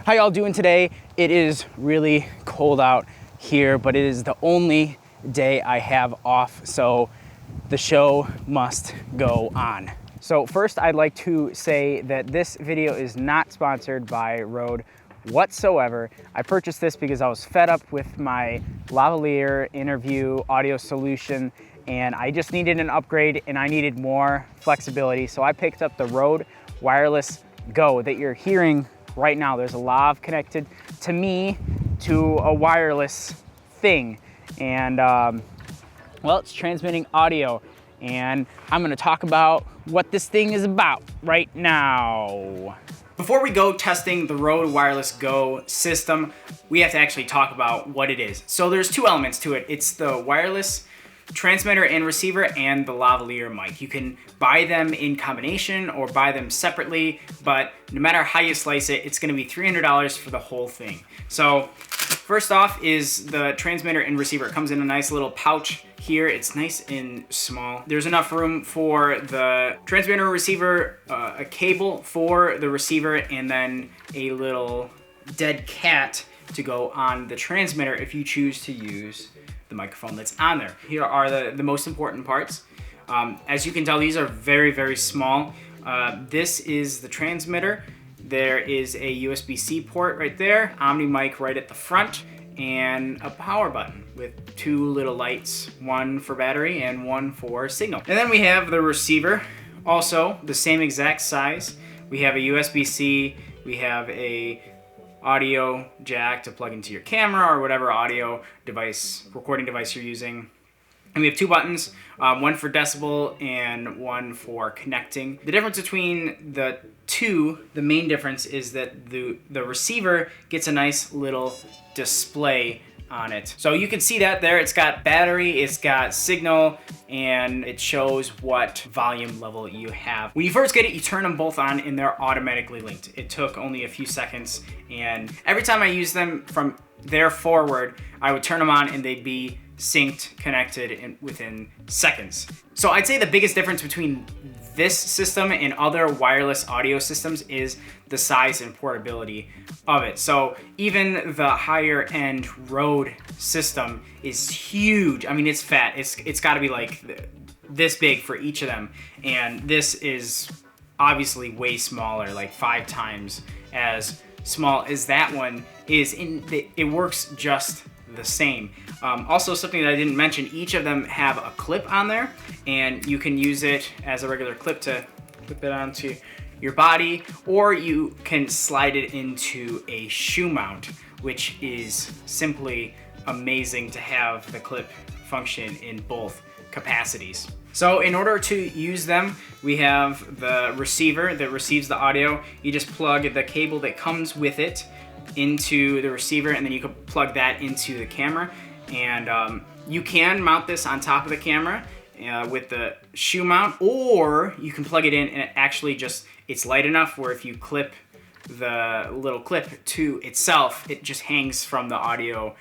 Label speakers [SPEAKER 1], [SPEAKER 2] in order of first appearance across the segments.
[SPEAKER 1] How y'all doing today? It is really cold out here, but it is the only day I have off, so the show must go on. So first, I'd like to say that this video is not sponsored by Rode whatsoever. I purchased this because I was fed up with my Lavalier interview audio solution, and I just needed an upgrade and I needed more flexibility. So I picked up the Rode Wireless Go that you're hearing right now. There's a lav connected to me to a wireless thing, and well, it's transmitting audio, and I'm gonna talk about what this thing is about right now. Before we go testing the Rode Wireless Go system, we have to actually talk about what it is. So there's two elements to it. It's the wireless transmitter and receiver and the lavalier mic. You can buy them in combination or buy them separately, but no matter how you slice it, it's gonna be $300 for the whole thing. So first off is the transmitter and receiver. It comes in a nice little pouch here. It's nice and small. There's enough room for the transmitter, receiver, a cable for the receiver, and then a little dead cat to go on the transmitter if you choose to use the microphone that's on there. Here are the most important parts. As you can tell, these are very, very small. This is the transmitter. There is a USB-C port right there, Omni mic right at the front, and a power button with two little lights, one for battery and one for signal. And then we have the receiver, also the same exact size. We have a USB-C, we have a audio jack to plug into your camera or whatever audio device, recording device you're using. And we have two buttons, one for decibel and one for connecting. The difference between the two, the main difference is that the receiver gets a nice little display on it. So you can see that there, it's got battery, it's got signal, and it shows what volume level you have. When you first get it, you turn them both on and they're automatically linked. It took only a few seconds, and every time I use them from there forward, I would turn them on and they'd be synced, connected within seconds. So I'd say the biggest difference between this system and other wireless audio systems is the size and portability of it. So even the higher end Rode system is huge. I mean, it's fat. It's got to be like this big for each of them. And this is obviously way smaller, like 5 times as small as that one is. It works just the same. Also, something that I didn't mention, each of them have a clip on there, and you can use it as a regular clip to clip it onto your body, or you can slide it into a shoe mount, which is simply amazing to have the clip function in both capacities. So in order to use them, we have the receiver that receives the audio. You just plug the cable that comes with it into the receiver, and then you can plug that into the camera. And you can mount this on top of the camera with the shoe mount, or you can plug it in and it actually just, it's light enough where if you clip the little clip to itself, it just hangs from the audio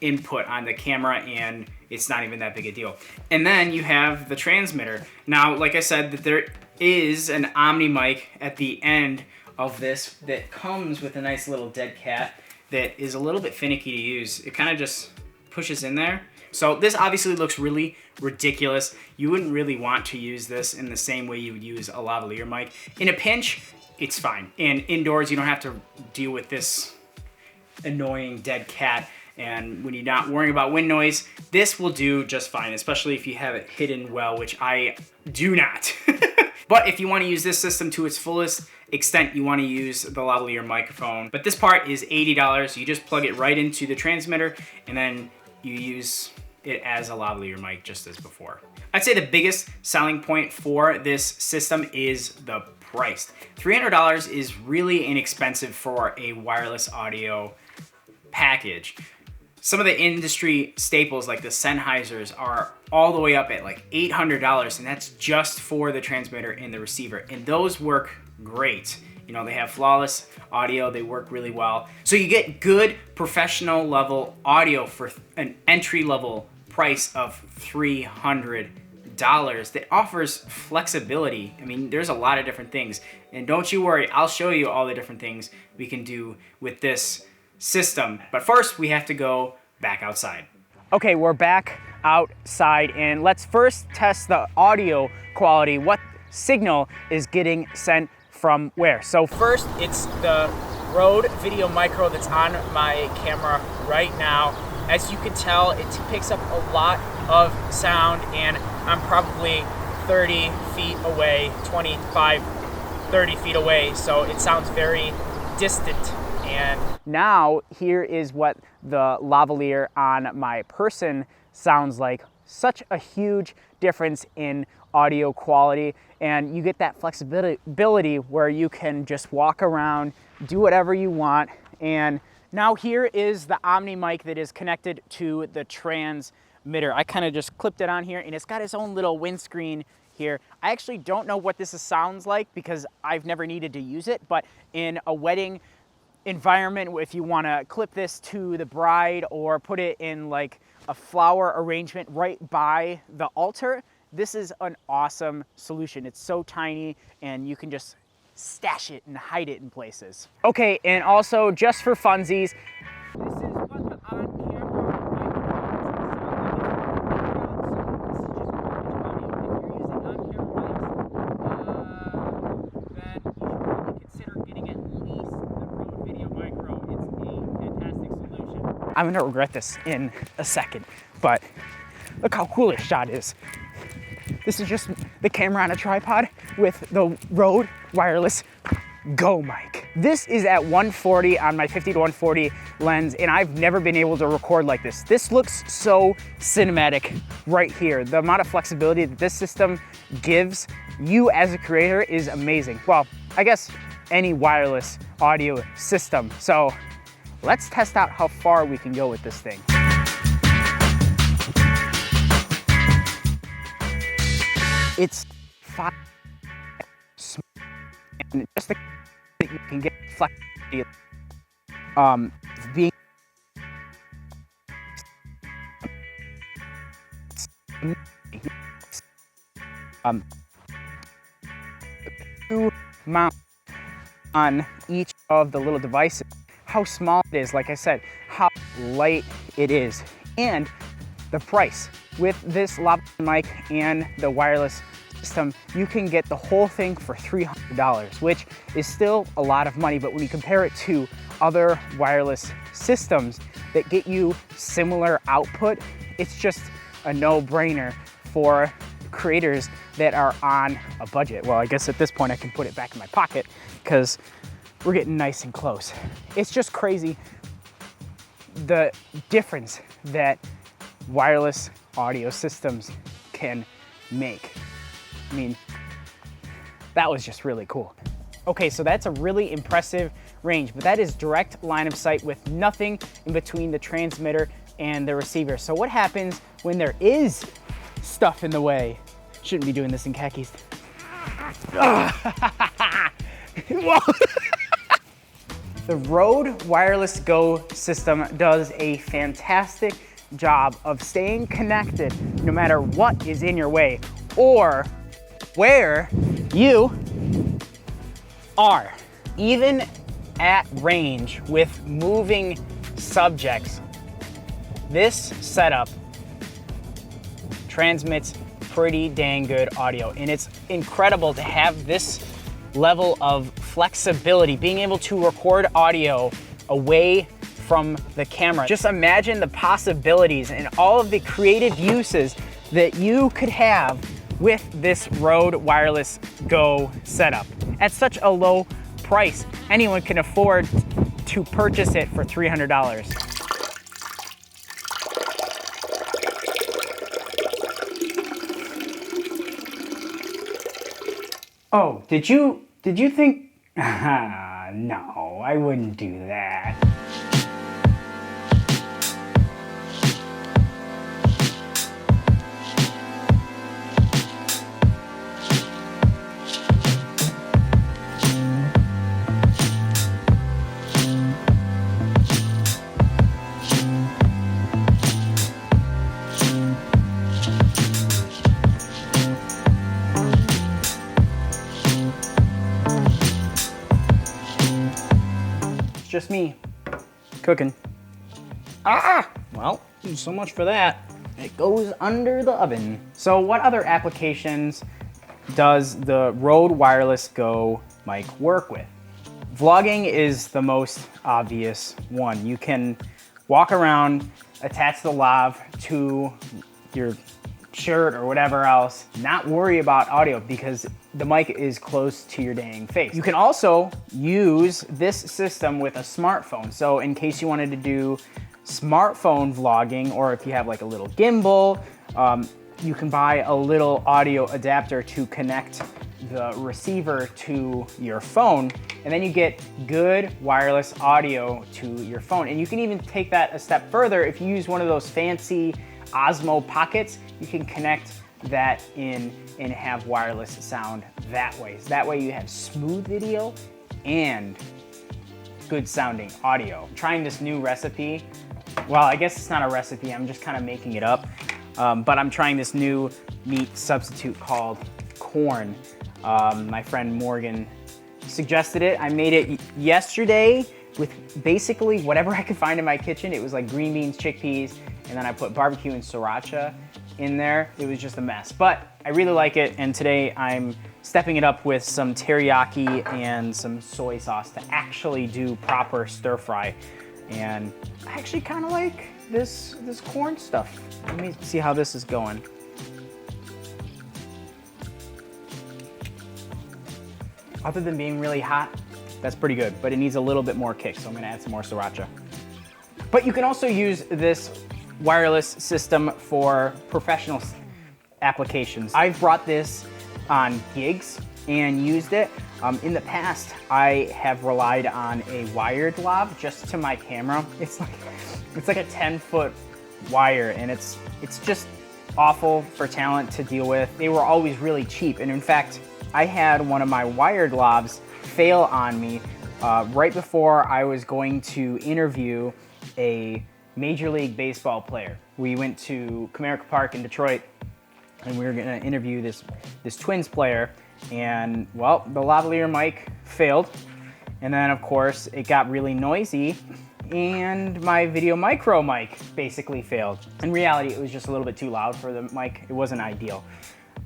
[SPEAKER 1] input on the camera, and it's not even that big a deal. And then you have the transmitter. Now, like I said, that there is an Omni mic at the end of this that comes with a nice little dead cat that is a little bit finicky to use. It kind of just pushes in there. So this obviously looks really ridiculous. You wouldn't really want to use this in the same way you would use a lavalier mic. In a pinch, it's fine. And indoors, you don't have to deal with this annoying dead cat. And when you're not worrying about wind noise, this will do just fine, especially if you have it hidden well, which I do not. But if you want to use this system to its fullest extent, you want to use the lavalier microphone. But this part is $80. You just plug it right into the transmitter, and then you use it as a lavalier mic just as before. I'd say the biggest selling point for this system is the price. $300 is really inexpensive for a wireless audio package. Some of the industry staples like the Sennheisers are all the way up at like $800, and that's just for the transmitter and the receiver. And those work great. You know, they have flawless audio, they work really well. So you get good professional level audio for an entry level price of $300. that offers flexibility. I mean, there's a lot of different things. And don't you worry, I'll show you all the different things we can do with this system. But first, we have to go back outside. Okay, we're back outside, and let's first test the audio quality. What signal is getting sent from where? So first, it's the Rode Video Micro that's on my camera right now. As you can tell, it picks up a lot of sound, and I'm probably 30 feet away, 25, 30 feet away, so it sounds very distant. And now here is what the lavalier on my person sounds like. Such a huge difference in audio quality, and you get that flexibility where you can just walk around, do whatever you want. And now here is the Omni mic that is connected to the transmitter. I kind of just clipped it on here, and it's got its own little windscreen here. I actually don't know what this sounds like because I've never needed to use it, but in a wedding environment, if you want to clip this to the bride or put it in like a flower arrangement right by the altar, this is an awesome solution. It's so tiny, and you can just stash it and hide it in places. Okay, and also just for funsies, this is what the on-camera I'm gonna regret this in a second, but look how cool this shot is. This is just the camera on a tripod with the Rode wireless Go mic. This is at 140 on my 50 to 140 lens, and I've never been able to record like this. This looks so cinematic right here. The amount of flexibility that this system gives you as a creator is amazing. Well, I guess any wireless audio system. So let's test out how far we can go with this thing. It's 5 and just the that you can get flexibility. Being two mounts on each of the little devices. How small it is, like I said, how light it is, and the price. With this Lavalier mic and the wireless system, you can get the whole thing for $300, which is still a lot of money, but when you compare it to other wireless systems that get you similar output, it's just a no-brainer for creators that are on a budget. Well, I guess at this point I can put it back in my pocket because we're getting nice and close. It's just crazy the difference that wireless audio systems can make. I mean, that was just really cool. Okay, so that's a really impressive range, but that is direct line of sight with nothing in between the transmitter and the receiver. So what happens when there is stuff in the way? Shouldn't be doing this in khakis. The Rode Wireless Go system does a fantastic job of staying connected no matter what is in your way or where you are. Even at range with moving subjects, this setup transmits pretty dang good audio, and it's incredible to have this level of flexibility, being able to record audio away from the camera. Just imagine the possibilities and all of the creative uses that you could have with this Rode Wireless Go setup. At such a low price, anyone can afford to purchase it for $300. Oh, did you think? No, I wouldn't do that. just me cooking. Well, so much for that. It goes under the oven. So what other applications does the Rode Wireless Go mic work with? Vlogging is the most obvious one. You can walk around, attach the lav to your shirt or whatever else, not worry about audio because the mic is close to your dang face. You can also use this system with a smartphone. So in case you wanted to do smartphone vlogging, or if you have like a little gimbal, you can buy a little audio adapter to connect the receiver to your phone, and then you get good wireless audio to your phone. And you can even take that a step further. If you use one of those fancy Osmo pockets, you can connect that in and have wireless sound that way. So that way you have smooth video and good sounding audio. I'm trying this new recipe. Well, I guess it's not a recipe, I'm just kind of making it up. But I'm trying this new meat substitute called corn. My friend Morgan suggested it. I made it yesterday with basically whatever I could find in my kitchen. It was like green beans, chickpeas, and then I put barbecue and sriracha in there. It was just a mess, but I really like it. And today I'm stepping it up with some teriyaki and some soy sauce to actually do proper stir fry. And I actually kind of like this corn stuff. Let me see how this is going. Other than being really hot, that's pretty good, but it needs a little bit more kick, so I'm gonna add some more sriracha. But you can also use this wireless system for professional applications. I've brought this on gigs and used it. In the past, I have relied on a wired lav just to my camera. It's like a 10-foot wire, and it's just awful for talent to deal with. They were always really cheap, and in fact, I had one of my wired lavs fail on me right before I was going to interview a Major League Baseball player. We went to Comerica Park in Detroit, and we were gonna interview this Twins player, and well, the lavalier mic failed, and then of course it got really noisy, and my video micro mic basically failed. In reality, it was just a little bit too loud for the mic. It wasn't ideal.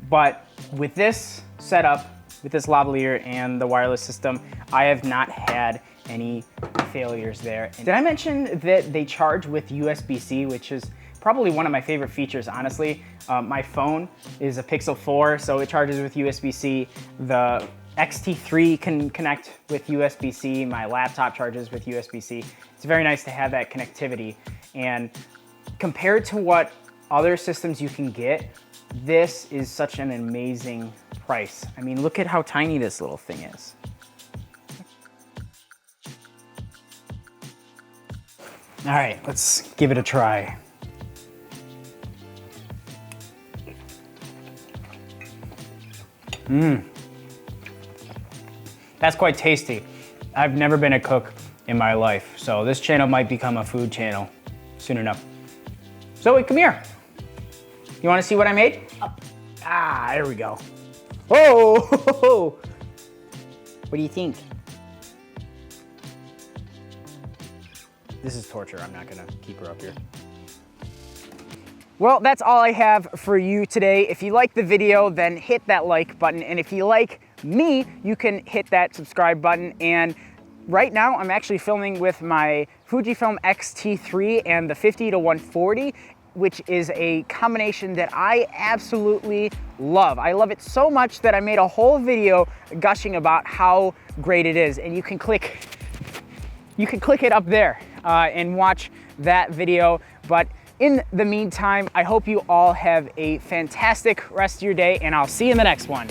[SPEAKER 1] But with this setup, with this lavalier and the wireless system, I have not had any failures there. Did I mention that they charge with USB-C, which is probably one of my favorite features, honestly. My phone is a Pixel 4, so it charges with USB-C. The X-T3 can connect with USB-C. My laptop charges with USB-C. It's very nice to have that connectivity. And compared to what other systems you can get, this is such an amazing price. I mean, look at how tiny this little thing is. All right, let's give it a try. That's quite tasty. I've never been a cook in my life, so this channel might become a food channel soon enough. Zoe, come here. You wanna see what I made? Ah, there we go. Oh, what do you think? This is torture. I'm not gonna keep her up here. Well, that's all I have for you today. If you like the video, then hit that like button. And if you like me, you can hit that subscribe button. And right now, I'm actually filming with my Fujifilm X-T3 and the 50-140, which is a combination that I absolutely love. I love it so much that I made a whole video gushing about how great it is. And you can click it up there and watch that video. But in the meantime, I hope you all have a fantastic rest of your day, and I'll see you in the next one.